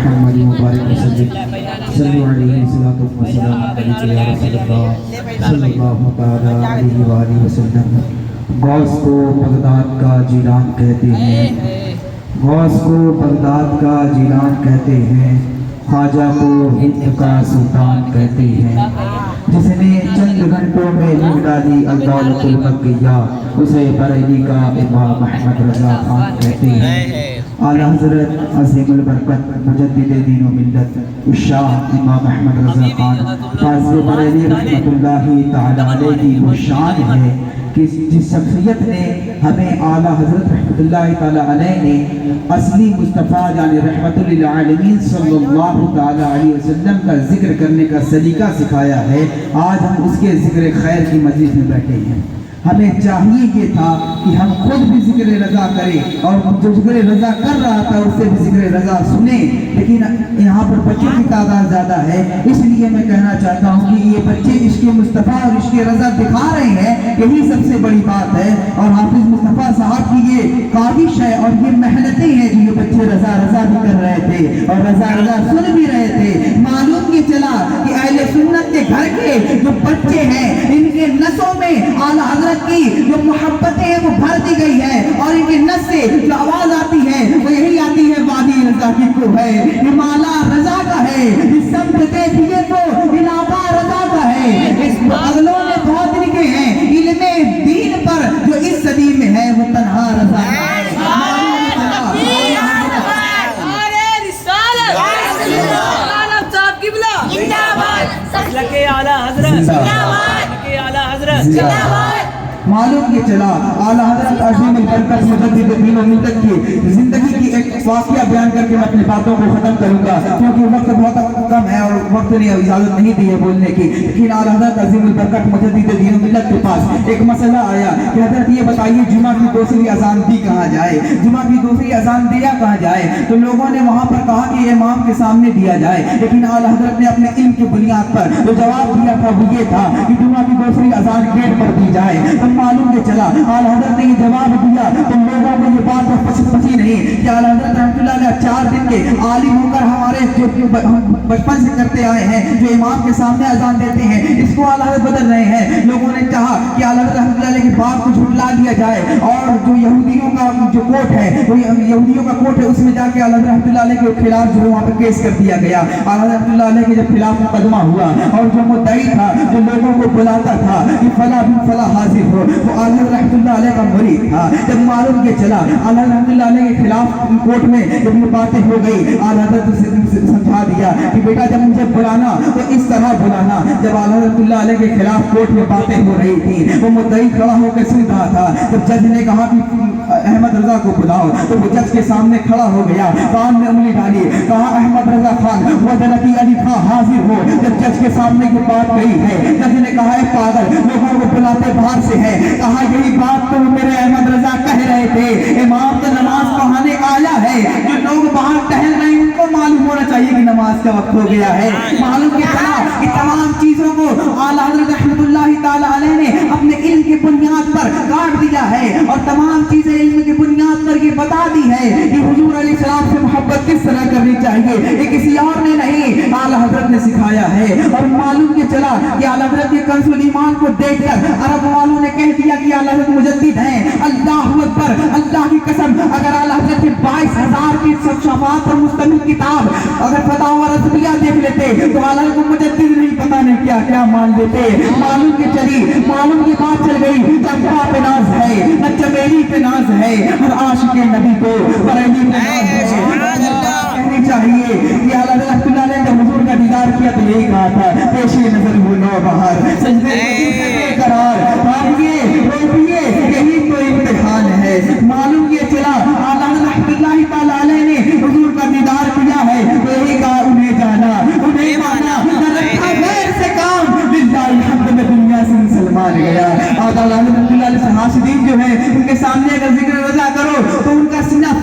محمد مبارک وسلم صلی علیہ وسلم علیہ یا رسول اللہ صلی اللہ تعالی علیہ وآلہ وسلم۔ غوث کو بغداد کا جیلان کہتے ہیں، غوث کو بغداد کا جیلان کہتے ہیں، خواجہ کو ہند کا سلطان کہتے ہیں۔ جس نے چند گھنٹوں میں لکھ ڈالی الدولت المکیہ، اسے بریلی کا امام احمد رضا خان کہتے ہیں۔ اعلیٰ حضرت عظیم البرکت مجدد دین و ملت الشاہ امام احمد رضا خان فاضل بریلی رحمۃ اللہ تعالی علیہ کی وہ شان ہے کہ جس شخصیت نے ہمیں اعلیٰ حضرت رحمۃ اللہ تعالی علیہ نے اصلی مصطفیٰ یعنی رحمت للعالمین صلی اللہ تعالی علیہ وسلم کا ذکر کرنے کا سلیقہ سکھایا ہے، آج ہم اس کے ذکر خیر کی مجلس میں بیٹھے ہیں۔ ہمیں چاہیے یہ تھا کہ ہم خود بھی ذکر رضا کریں اور جو ذکر رضا کر رہا تھا اس سے بھی ذکر رضا سنیں، لیکن یہاں پر بچوں کی تعداد زیادہ ہے، اس لیے میں کہنا چاہتا ہوں کہ یہ بچے عشق مصطفیٰ اور عشق رضا دکھا رہے ہیں، یہی سب سے بڑی بات ہے۔ اور حافظ مصطفیٰ صاحب کی یہ کاوش ہے اور یہ محنتیں ہیں جو یہ بچے رضا رضا بھی کر رہے تھے اور رضا رضا سن بھی رہے تھے۔ معلوم یہ چلا کہ اہل سنت کے گھر کے جو بچے ہیں ان کے نسوں میں اعلیٰ حضرت کی جو محبتیں ہیں وہ بھر دی گئی ہے، اور ان کے نس سے جو آواز آتی ہے وہ یہی آتی ہے وادی رضا کی کو ہے، یہ مالا رضا کا ہے، اس سمت دیکھیے تو علاقہ رضا کا ہے۔ اس اگلوں نے بہت لکھے ہیں علم دین پر، جو اس صدی میں ہے وہ تنہا رضا کا ہے۔ معلوم یہ چلا اعلیٰ حضرت عظیم البرکت مجدد دین و ملت کی زندگی کی ایک واقعہ بیان کر کے میں اپنی باتوں کو ختم کروں گا، کیونکہ وقت بہت کم ہے اور وقت نے اجازت نہیں دی ہے بولنے کی۔ لیکن اعلیٰ حضرت عظیم البرکت مجدد دین و ملت کے پاس ایک مسئلہ آیا کہ حضرت یہ بتائیے جمعہ کی دوسری اذان دی کہاں جائے، جمعہ کی دوسری اذان دیا کہاں جائے؟ تو لوگوں نے وہاں پر کہا کہ امام کے سامنے دیا جائے، لیکن اعلیٰ حضرت نے اپنے علم کی بنیاد پر جو جواب دیا تھا وہ یہ تھا کہ جمعہ کی دوسری اذان گیٹ پر دی جائے۔ تو معلوم یہ چلا اعلیٰ حضرت نے یہ جواب دیا تو لوگوں کو یہ بات پسند نہیں کہ اعلیٰ حضرت رحمۃ اللہ علیہ 4 دن کے عالم ہو کر ہمارے جو بچپن سے کرتے آئے ہیں جو امام کے سامنے اذان دیتے ہیں اس کو اعلیٰ حضرت بدل رہے ہیں۔ لوگوں نے چاہا کہ اعلیٰ حضرت رحمۃ اللہ علیہ کی بات کو جھٹلا دیا جائے اور جو یہودیوں کا جو کوٹ ہے وہ یہودیوں کا کوٹ ہے اس میں جا کے اعلیٰ حضرت رحمۃ اللہ علیہ کے خلاف جو وہاں پہ کیس کر دیا گیا۔ اعلیٰ حضرت رحمۃ اللہ علیہ کے جب خلاف مقدمہ ہوا اور جو مدعی تھا جو لوگوں کو بلاتا تھا کہ فلاں بن فلاں حاضر ہو وہ اعلیٰ حضرت رحمۃ اللہ علیہ کا مرید تھا۔ جب معلوم یہ چلا اعلیٰ حضرت رحمۃ اللہ علیہ کے خلاف کوٹ میں جب یہ باتیں ہو گئی اعلیٰ حضرت سے سمجھا دیا کہ بیٹا جب مجھے بلانا تو اس طرح بلانا۔ جب اعلیٰ حضرت اللہ علیہ کے خلاف کورٹ میں باتیں ہو رہی تھی وہ مدعی کھڑا ہو کے سن رہا تھا، جب جج نے کہا کہ احمد رضا کو بلاؤ تو وہ جج کے سامنے کھڑا ہو گیا، کان میں انگلی ڈالی، کہا احمد رضا خان وزنتی علی خان حاضر ہو۔ جب جج کے سامنے یہ بات کہی ہے جج نے کہا ہے پاگل لوگوں کو بلاتے باہر سے ہے، کہا یہی بات تو میرے احمد رضا کہہ رہے تھے، امام تو نماز پڑھانے آیا ہے، جو لوگ باہر ٹہل رہے ہیں ان کو معلوم ہونا چاہیے کہ نماز کا وقت ہو گیا ہے۔ معلوم یہ تھا کہ تمام چیزوں کو اعلیٰ حضرت رحمۃ اللہ تعالی علیہ نے اپنے علم کی بنیاد پر کاٹ دیا ہے اور تمام چیزیں علم کی بنیاد پر یہ بتا دی ہے کہ حضور علیہ السلام سے محبت کس طرح کرنی چاہیے، یہ کسی اور نے نہیں اعلیٰ حضرت نے سکھایا ہے۔ اور معلوم یہ چلا کہ اعلیٰ حضرت کے کنز الایمان کو دیکھ کر عرب والوں نے کہہ دیا کہ اعلیٰ حضرت مجدد ہیں۔ اللہ اکبر، اللہ کی قسم اگر اعلیٰ حضرت کے 22,000 کی شفاعت پر مشتمل کتاب اگر فتاوی رضویہ دیکھ لیتے تو اعلیٰ حضرت کو مجدد نہیں پتہ نہیں کیا کیا مان لیتے۔ معلوم کی چلی، معلوم کی بات چل گئی، چمپا پہ ناز ہے نہ چمیلی پہ ناز ہے، ہر عاشق نبی کو بریلی پہ ناز ہے۔ کہنی چاہیے کہ اعلیٰ حضرت رحمۃ اللہ علیہ جب حضور کا دیدار کیا تو یہی کہا تھا پیشی نظر وہ نو بہار سجدے میں قرار پائیے روپیے یہی تو امتحان ہے۔ معلوم یہ چلا اعلیٰ حضرت رحمۃ اللہ تعالی علیہ نے حضور کا دیدار کیا ہے تو یہی کہا انہیں جانا انہیں مانا نہ رکھا غیر سے کام، للہ الحمد میں دنیا سے مسلمان گیا۔ اعلیٰ حضرت رحمۃ اللہ علیہ حاسدین جو ہیں ان کے سامنے اگر ذکر رضا کرو تو ان کا سینہ